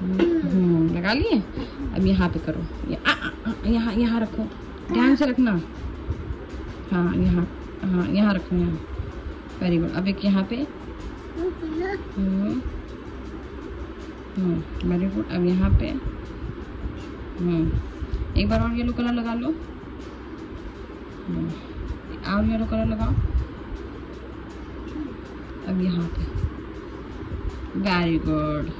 लगा लिए। अब यहाँ पे करो, यहाँ यहाँ रखो, ध्यान से रखना। हाँ यहाँ रखो, यहाँ। Very good. अब एक यहाँ पे। Very good. अब यहाँ पे एक बार और येलो कलर लगा लो। और येलो कलर लगाओ। अब यहाँ पे। Very good.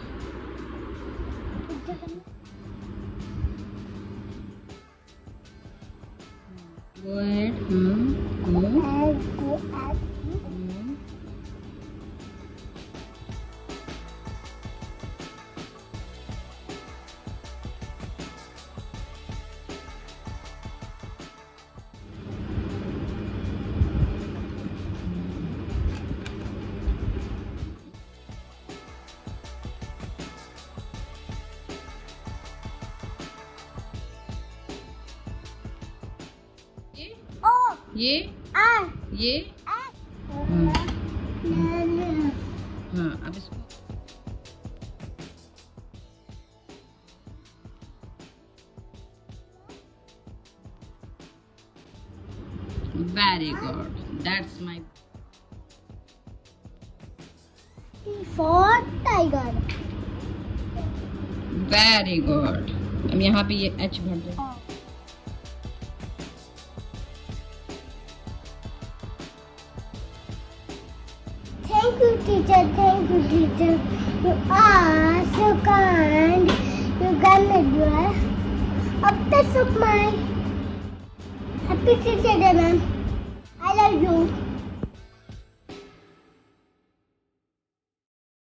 ये हाँ, अब इसको very good. That's my tiger. Very good. अब यहाँ पे ये एच भर दो। Thank you, teacher. Thank you, teacher. You are so kind. You got me well. Up the soup, my happy teacher, ma'am. I love you.